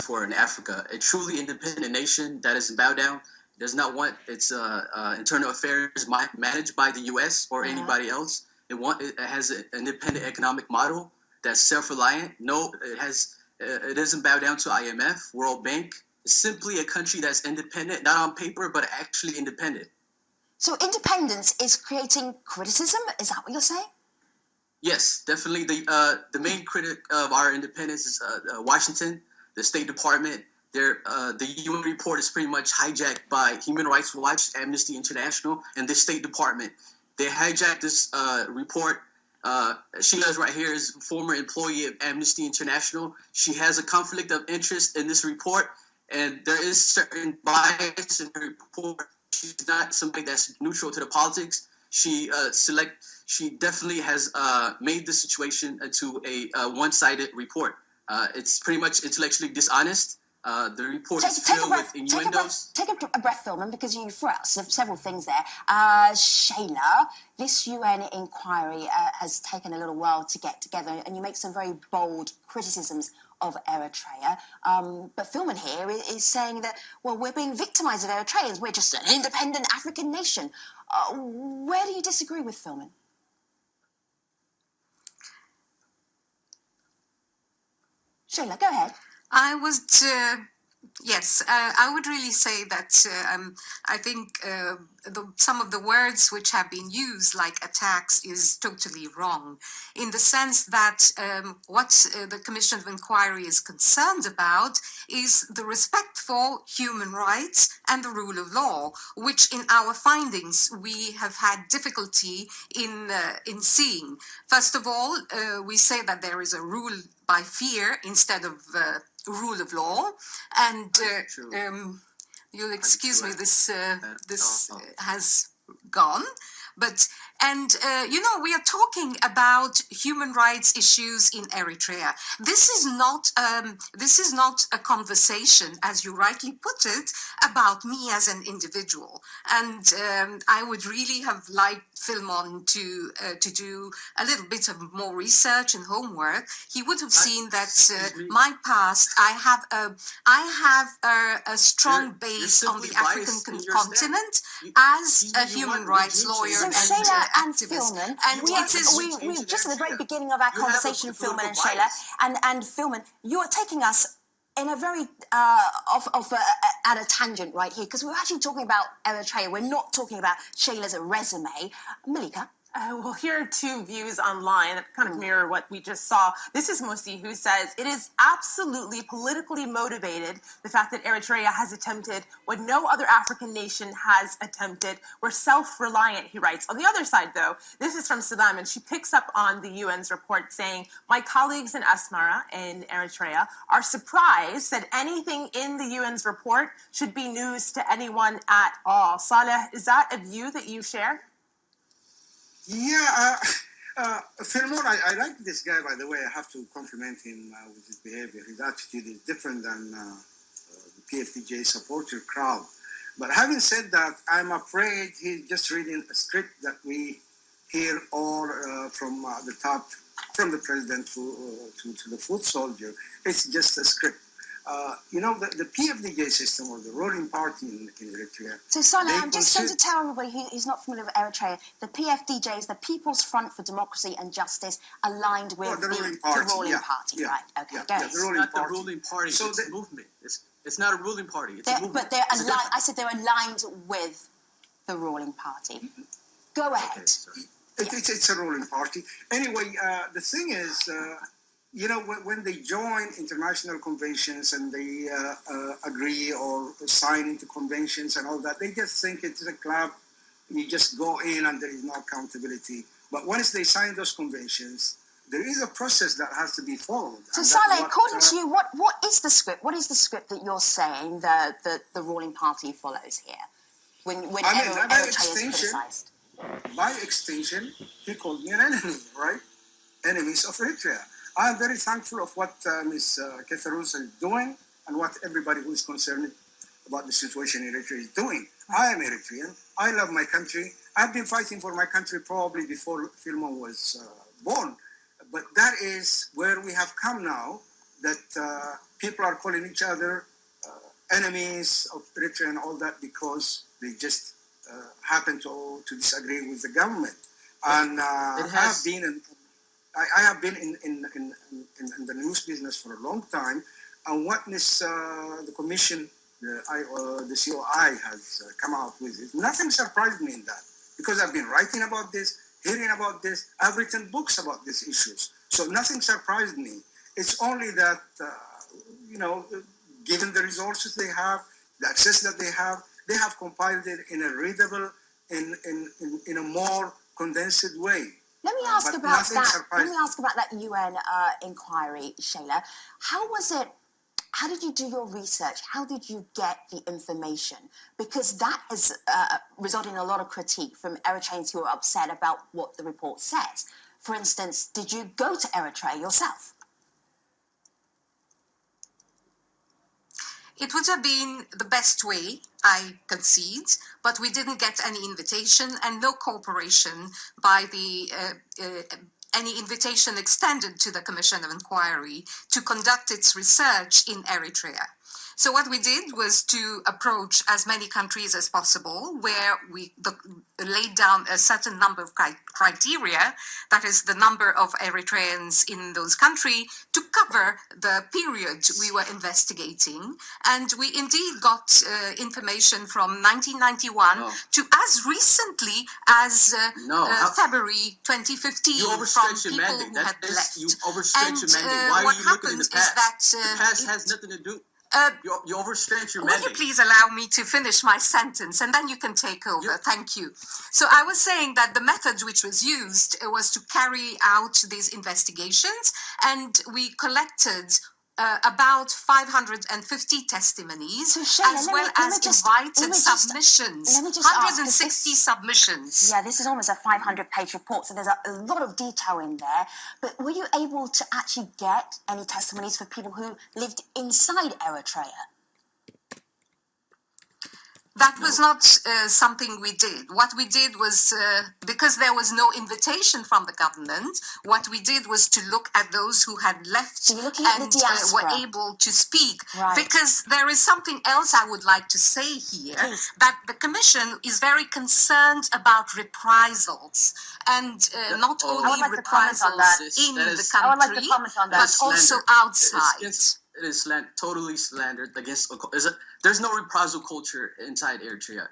for in Africa. A truly independent nation that doesn't bow down, does not want its internal affairs managed by the U.S. or anybody else. It has an independent economic model that's self-reliant. It doesn't bow down to IMF, World Bank. It's simply a country that's independent, not on paper, but actually independent. So independence is creating criticism? Is that what you're saying? Yes, definitely. The main critic of our independence is Washington, the State Department. The UN report is pretty much hijacked by Human Rights Watch, Amnesty International, and the State Department. They hijacked this report. Sheila's right here is a former employee of Amnesty International. She has a conflict of interest in this report, and there is certain bias in her report. She's not somebody that's neutral to the politics. She definitely has made the situation into a one-sided report. It's pretty much intellectually dishonest. The report is filled with innuendos. Take a breath, Philman, because you threw out several things there. Shayla, this UN inquiry has taken a little while to get together, and you make some very bold criticisms of Eritrea. But Philman here is saying that, well, we're being victimized as Eritreans. We're just an independent African nation. Where do you disagree with Philman? Shayla, go ahead. I would really say that I think some of the words which have been used, like attacks, is totally wrong, in the sense that what the Commission of Inquiry is concerned about is the respect for human rights and the rule of law, which in our findings we have had difficulty in seeing. First of all, we say that there is a rule by fear instead of rule of law, and you'll excuse me, this has gone, but we are talking about human rights issues in Eritrea. This is not a conversation, as you rightly put it, about me as an individual. And I would really have liked Philmon to do a little bit of more research and homework. He would have seen that my past. I have a strong base on the African continent as a human rights lawyer and activist. And we just at the very beginning of our conversation, Philman and Shayla, and Philman, you are taking us in a very at a tangent right here, because we're actually talking about Eritrea. We're not talking about Shayla's resume. Malika? Well, here are two views online that kind of mirror what we just saw. This is Musi, who says it is absolutely politically motivated, the fact that Eritrea has attempted what no other African nation has attempted. We're self-reliant, he writes. On the other side, though, this is from Saddam, and she picks up on the UN's report saying, my colleagues in Asmara, in Eritrea, are surprised that anything in the UN's report should be news to anyone at all. Saleh, is that a view that you share? Yeah, Philmon, I like this guy, by the way. I have to compliment him with his behavior. His attitude is different than the PFDJ supporter crowd. But having said that, I'm afraid he's just reading a script that we hear all from the top, from the president to the foot soldier. It's just a script. The PFDJ system, or the ruling party in Eritrea. So, Saleh, I'm just going to tell everybody who's not familiar with Eritrea, the PFDJ is the People's Front for Democracy and Justice, aligned with the ruling party. Yeah. Right, okay, go ahead. It's not the ruling party, so it's a movement. It's not a ruling party, it's a movement. But they're aligned, I said they're aligned with the ruling party. Go ahead. Okay, it's a ruling party. Anyway, the thing is... when they join international conventions and they agree or sign into conventions and all that, they just think it's a club. You just go in and there is no accountability. But once they sign those conventions, there is a process that has to be followed. So, Saleh, according to you, what is the script? What is the script that you're saying the ruling party follows here? By extension, he called me an enemy, right? Enemies of Eritrea. I am very thankful of what Ms. Ketharus is doing and what everybody who is concerned about the situation in Eritrea is doing. I am Eritrean. I love my country. I've been fighting for my country probably before Philmon was born. But that is where we have come now, that people are calling each other enemies of Eritrea and all that because they just happen to disagree with the government. And I have been in the news business for a long time, and what this the commission, the COI has come out with it. Nothing surprised me in that, because I've been writing about this, hearing about this. I've written books about these issues, so nothing surprised me. It's only that given the resources they have, the access that they have compiled it in a readable, in a more condensed way. Let me ask about that. Let me ask about that UN inquiry, Shayla. How was it? How did you do your research? How did you get the information? Because that has resulted in a lot of critique from Eritreans who are upset about what the report says. For instance, did you go to Eritrea yourself? It would have been the best way, I concede, but we didn't get any invitation and no cooperation by any invitation extended to the Commission of Inquiry to conduct its research in Eritrea. So what we did was to approach as many countries as possible where we laid down a certain number of criteria, that is the number of Eritreans in those countries, to cover the period we were investigating. And we indeed got information from 1991 to as recently as February 2015 from people who had left. You overstretch your mandate. Why are you looking in the past? The past has nothing to do. You overstretch your mandate. Would you please allow me to finish my sentence and then you can take over? Thank you. So I was saying that the method which was used was to carry out these investigations, and we collected about 550 testimonies, So Shayla, as well as invited submissions, let me just ask, 160 submissions. Yeah, this is almost a 500-page report, so there's a lot of detail in there. But were you able to actually get any testimonies for people who lived inside Eritrea? That was not something we did. What we did was, because there was no invitation from the government, what we did was to look at those who had left So you're looking at and the diaspora. were able to speak. Right. Because there is something else I would like to say here, Please. that the Commission is very concerned about reprisals, and not I would only like to comment on reprisals that. in That the is- country, I would like to comment on that. but also outside. It is totally slandered against. There's no reprisal culture inside Eritrea.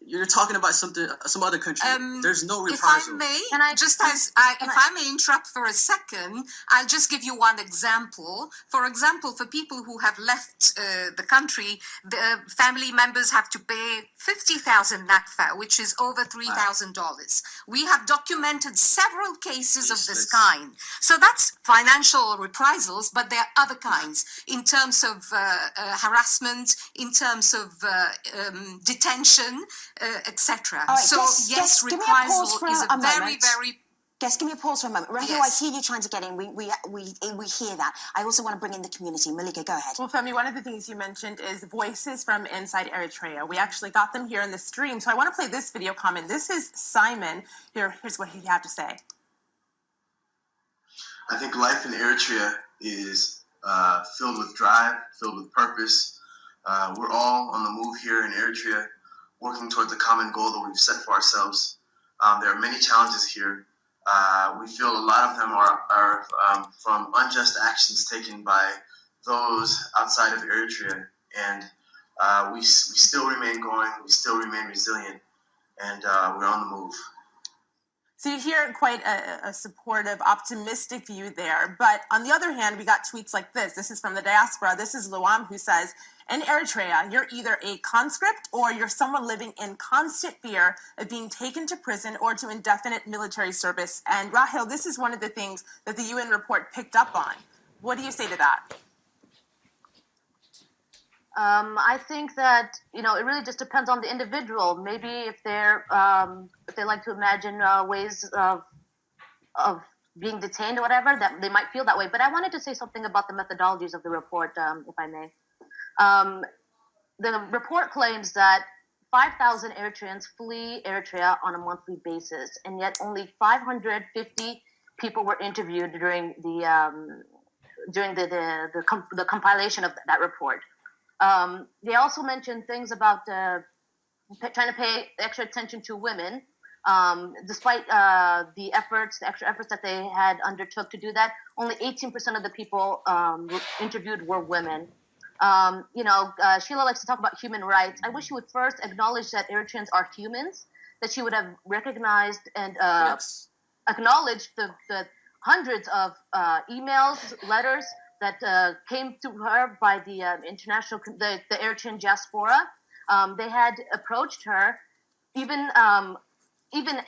You're talking about some other country. There's no If I reprisal. may, Can I may interrupt for a second, I'll just give you one example. For example, for people who have left the country, the family members have to pay 50,000 nakfa, which is over $3,000. We have documented several cases of this kind. So that's financial reprisals, but there are other kinds in terms of harassment, in terms of detention, etc. All right, So yes, give me a pause reprisal for is a a very, moment. very. Guess, give me a pause for a moment. Rahul, Yes. I hear you trying to get in. We hear that. I also want to bring in the community. Malika, go ahead. Well, Femi, one of the things you mentioned is voices from inside Eritrea. We actually got them here in the stream. So I want to play this video comment. This is Simon. Here's what he had to say. I think life in Eritrea is filled with drive, filled with purpose. We're all on the move here in Eritrea, working toward the common goal that we've set for ourselves. There are many challenges here. We feel a lot of them are from unjust actions taken by those outside of Eritrea, and we still remain going, we still remain resilient, and we're on the move. So you hear quite a supportive, optimistic view there. But on the other hand, we got tweets like this. This is from the diaspora. This is Luam, who says, in Eritrea, you're either a conscript or you're someone living in constant fear of being taken to prison or to indefinite military service. And Rahel, this is one of the things that the UN report picked up on. What do you say to that? I think that it really just depends on the individual. Maybe if they like to imagine ways of being detained or whatever, that they might feel that way. But I wanted to say something about the methodologies of the report, if I may. The report claims that 5,000 Eritreans flee Eritrea on a monthly basis, and yet only 550 people were interviewed during the during the compilation of that report. They also mentioned things about trying to pay extra attention to women, despite the extra efforts that they had undertook to do that. Only 18% of the people interviewed were women. Sheila likes to talk about human rights. I wish she would first acknowledge that Eritreans are humans, that she would have recognized and Yes. acknowledged the hundreds of emails, letters that came to her by the the Eritrean diaspora. They had approached her, even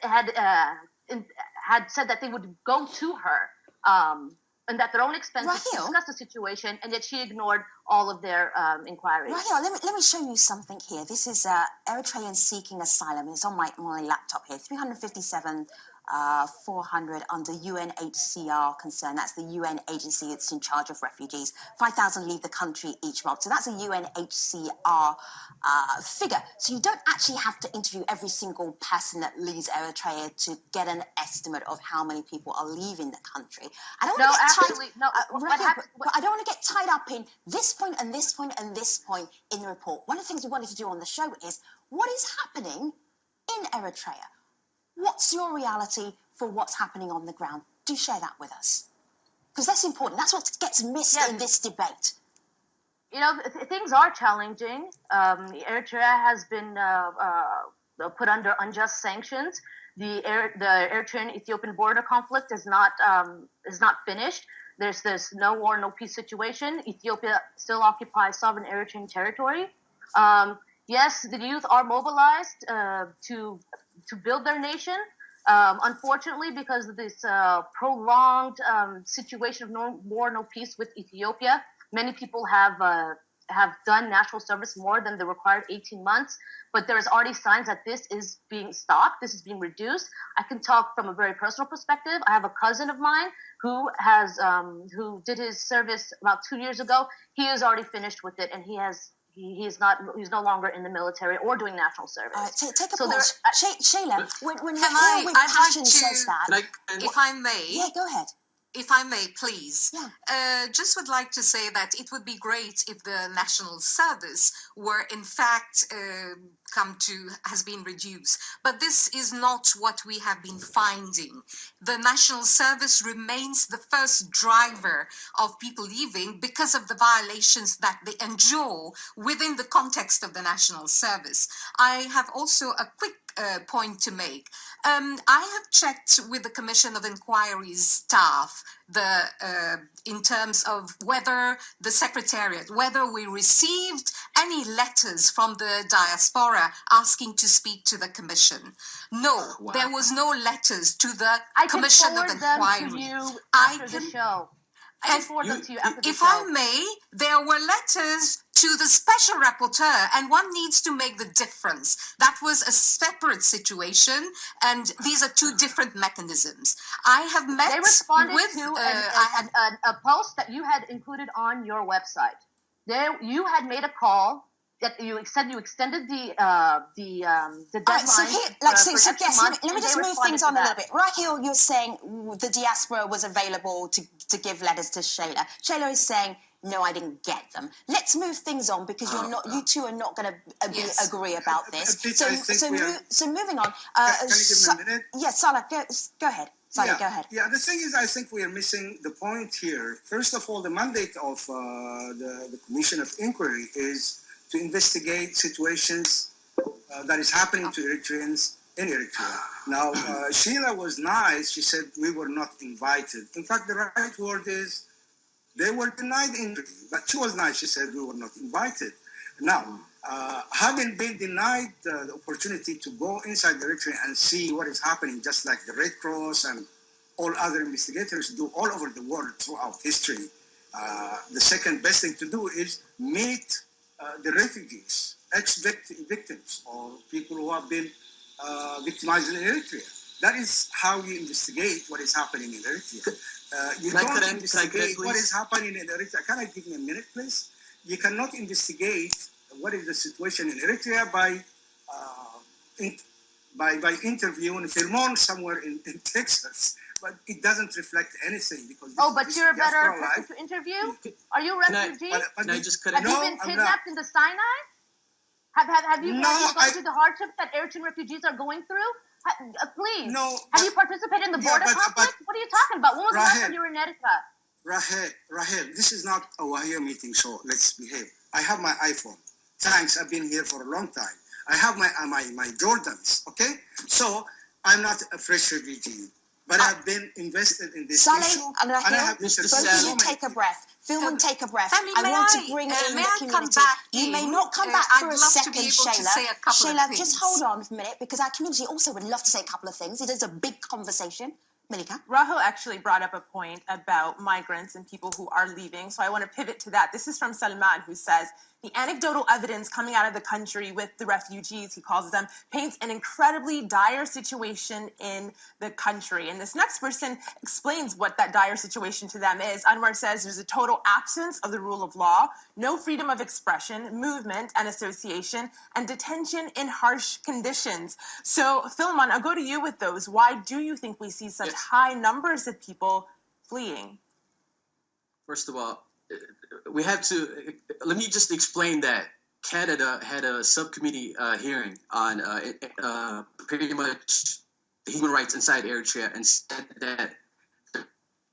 had said that they would go to her and at their own expenses to Raheel? discuss the situation, and yet she ignored all of their inquiries. Raheel, let me show you something here. This is Eritrean seeking asylum. It's on my laptop here. 357 400 under UNHCR concern. That's the UN agency that's in charge of refugees. 5,000 leave the country each month. So that's a UNHCR figure. So you don't actually have to interview every single person that leaves Eritrea to get an estimate of how many people are leaving the country. I don't want to get but I don't want to get tied up in this point and this point and this point in the report. One of the things we wanted to do on the show is what is happening in Eritrea? What's your reality for what's happening on the ground? Do share that with us. Because that's important. That's what gets missed in this debate. Things are challenging. Eritrea has been put under unjust sanctions. The Eritrean-Ethiopian border conflict is not finished. There's no war, no peace situation. Ethiopia still occupies sovereign Eritrean territory. Yes, the youth are mobilized to build their nation. Unfortunately, because of this prolonged situation of no war, no peace with Ethiopia, many people have done national service more than the required 18 months. But there's already signs that this is being stopped. This is being reduced. I can talk from a very personal perspective. I have a cousin of mine who did his service about 2 years ago. He is already finished with it, and he's no longer in the military or doing national service. Take a pause. Shayla, when I'd like passion to- says that, If I may, yeah, go ahead. if I may, please. Yeah. Just would like to say that it would be great if the national service were in fact has been reduced. But this is not what we have been finding. The national service remains the first driver of people leaving because of the violations that they endure within the context of the national service. I have also a quick point to make. I have checked with the Commission of Inquiry's staff in terms of whether the Secretariat, whether we received any letters from the diaspora asking to speak to the Commission. No, there was no letters to the Commission of Inquiry. I can forward them to you after the show. I can forward them to you after the If show. I may, there were letters to the special rapporteur, and one needs to make the difference. That was a separate situation, and these are two different mechanisms. I have met They responded with to a post that you had included on your website. You had made a call that you extended the deadline. All right, so here, let me just move things on a little bit. Raheel, you're saying the diaspora was available to give letters to Shayla. Shayla is saying, no, I didn't get them. Let's move things on because you two are not going to agree about this. So moving on. Can you give me a minute? Yes, Salah, go ahead. Salah, go ahead. Yeah, the thing is, I think we are missing the point here. First of all, the mandate of the Commission of Inquiry is to investigate situations that is happening to Eritreans in Eritrea. Now, Sheila was nice. She said we were not invited. In fact, the right word is they were denied entry. But she was nice. She said we were not invited. Now, having been denied the opportunity to go inside Eritrea and see what is happening, just like the Red Cross and all other investigators do all over the world throughout history, the second best thing to do is meet the refugees, ex-victims, or people who have been victimized in Eritrea. That is how you investigate what is happening in Eritrea. You don't investigate what is happening in Eritrea. Can I give me a minute, please? You cannot investigate what is the situation in Eritrea by interviewing Firmon somewhere in Texas but it doesn't reflect anything because Oh, but this you're a better diaspora person life. to interview? Are you a Can I- refugee? But Can I just cut Have it? you No, been I'm kidnapped in the Sinai? Have you No, gone through the hardships that Eritrean refugees are going through? Please. No, Have but- you participated in the yeah, border but- conflict? What are you talking about? When was the last Rahel. time you were in Eritrea? Rahel, this is not a Wahia meeting, so let's behave. I have my iPhone. Thanks, I've been here for a long time. I have my Jordans, okay? So I'm not a fresh refugee, but I've been invested in this Saleh issue, and Rahel, and I have Mr. both of Saleh. you take a breath. Philman, take a breath. Femi, I may want I- to bring may in the I come community. back You may in? not come back I'd for a love to second, be able to Shayla. say a couple of Shayla, things. just hold on a minute because our community also would love to say a couple of things. It is a big conversation. Malika? Rahel actually brought up a point about migrants and people who are leaving. So I want to pivot to that. This is from Salman, who says, the anecdotal evidence coming out of the country with the refugees, he calls them, paints an incredibly dire situation in the country. And this next person explains what that dire situation to them is. Anwar says there's a total absence of the rule of law, no freedom of expression, movement and association, and detention in harsh conditions. So, Philman, I'll go to you with those. Why do you think we see such high numbers of people fleeing? First of all, we have to. Let me just explain that Canada had a subcommittee hearing on pretty much human rights inside Eritrea, and said that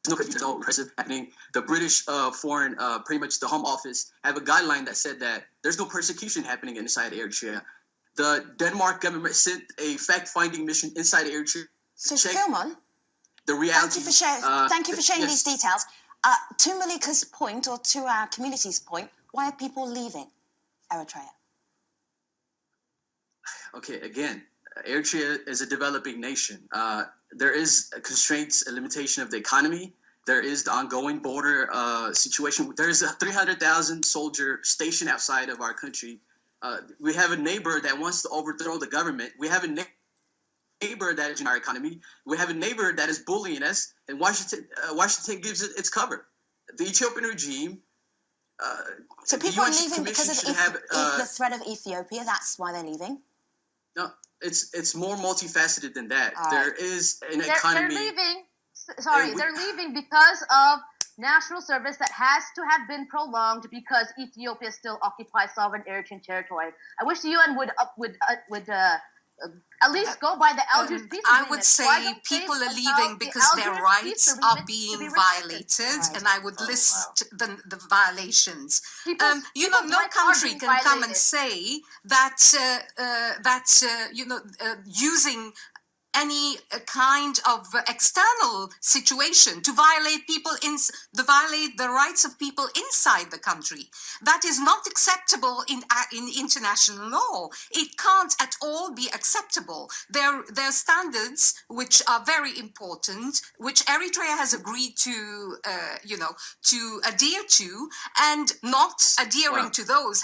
there's no oppressive happening. The British foreign, pretty much the Home Office, have a guideline that said that there's no persecution happening inside Eritrea. The Denmark government sent a fact-finding mission inside Eritrea. So, check Philman, the reality. thank you for sharing yes. these details. To Malika's point, or to our community's point, why are people leaving Eritrea? Okay, again, Eritrea is a developing nation. There is constraints, a limitation of the economy. There is the ongoing border situation. There is a 300,000 soldier stationed outside of our country. We have a neighbor that wants to overthrow the government. We have a neighbor that is in our economy. We have a neighbor that is bullying us, and Washington gives it its cover. The Ethiopian regime. So the people are UN leaving because of Commission should have, the threat of Ethiopia. That's why they're leaving. No, it's more multifaceted than that. All There right. is an They're economy. leaving. Sorry, And we- they're leaving because of national service that has to have been prolonged because Ethiopia still occupies sovereign Eritrean territory. I wish the UN would at least go by the Algiers peace I agreement. would Why say don't people they are allow leaving the because their Algiers peace rights are agreement to being be respected? violated, Right. and I would list the violations. People's No rights are country being can come and violated. say that using any kind of external situation to violate violate the rights of people inside the country. That is not acceptable in international law. It can't at all be acceptable. There are standards which are very important, which Eritrea has agreed to adhere to, and not adhering Wow. to those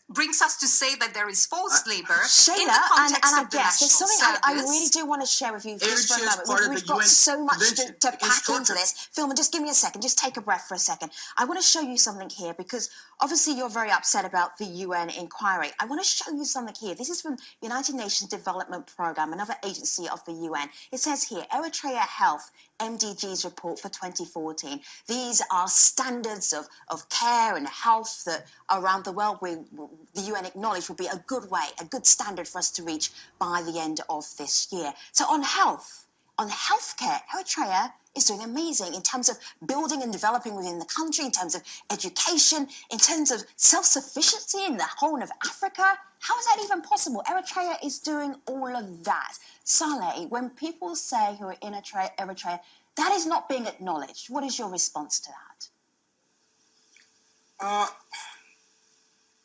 brings us to say that there is forced labor in Shayla the context and of the our guests, there's national something I service. really do want to share with you just for a Eritrea is moment. part of We've the got UN so much to Convention pack against into torture. this. Philman, just give me a second. Just take a breath for a second. I want to show you something here because obviously you're very upset about the UN inquiry. I want to show you something here. This is from United Nations Development Programme, another agency of the UN. It says here, Eritrea Health MDGs report for 2014. These are standards of care and health that around the world the UN acknowledged would be a good way, a good standard for us to reach by the end of this year. So on healthcare, Eritrea is doing amazing in terms of building and developing within the country, in terms of education, in terms of self-sufficiency in the Horn of Africa. How is that even possible? Eritrea is doing all of that. Saleh, when people say who are in Eritrea, that is not being acknowledged. What is your response to that?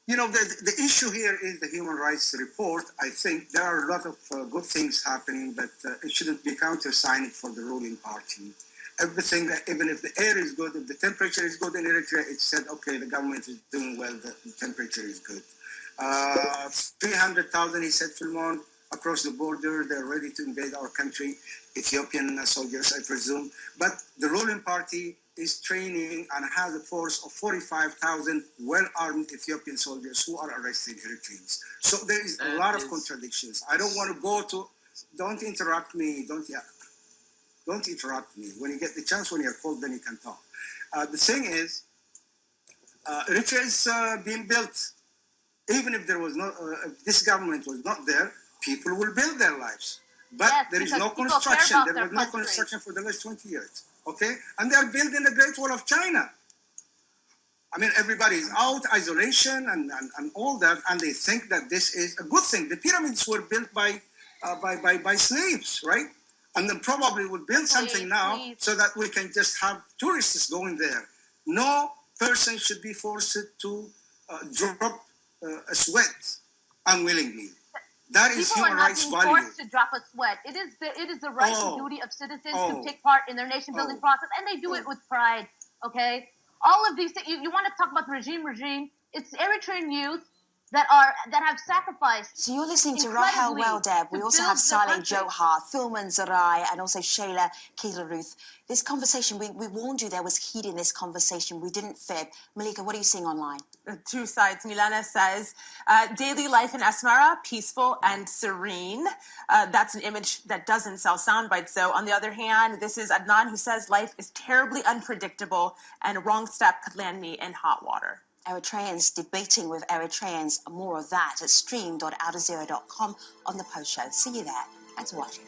The issue here is the human rights report. I think there are a lot of good things happening, but it shouldn't be countersigning for the ruling party. Everything, even if the air is good, if the temperature is good in Eritrea, it's said, okay, the government is doing well, the temperature is good. 300,000, he said, Filmon, across the border, they're ready to invade our country, Ethiopian soldiers, I presume. But the ruling party is training and has a force of 45,000 well-armed Ethiopian soldiers who are arresting Eritreans. So there is a lot of contradictions. I don't want to go to, don't interrupt me, Don't interrupt me. When you get the chance, when you're called, then you can talk. The thing is, Eritrea is being built. Even if there was no, if this government was not there, people will build their lives. But Yes, there is because no people care construction. about There their was no country. construction for the last 20 years. Okay? And they are building the Great Wall of China. I mean, everybody is out, isolation and all that, and they think that this is a good thing. The pyramids were built by slaves, right? And then probably would build something now Please. so that we can just have tourists going there. No person should be forced to drop a sweat unwillingly. That is People are human not rights being value. forced to drop a sweat. It is the right Oh. and duty of citizens Oh. to take part in their nation building Oh. process, and they do it with pride. Okay, all of these things. You want to talk about the regime? It's Eritrean youth that have sacrificed. So you're listening to Rahel incredibly Weldeb. We to also build have the Saleh country. Johar, Thulman Zarai, and also Shayla Keita-Ruth. This conversation, we warned you there was heat in this conversation. We didn't fib. Malika, what are you seeing online? Two sides. Milana says, daily life in Asmara, peaceful and serene. That's an image that doesn't sell sound bites, though. On the other hand, this is Adnan who says life is terribly unpredictable and a wrong step could land me in hot water. Eritreans debating with Eritreans. More of that at stream.aljazeera.com on the post show. See you there. Thanks for watching.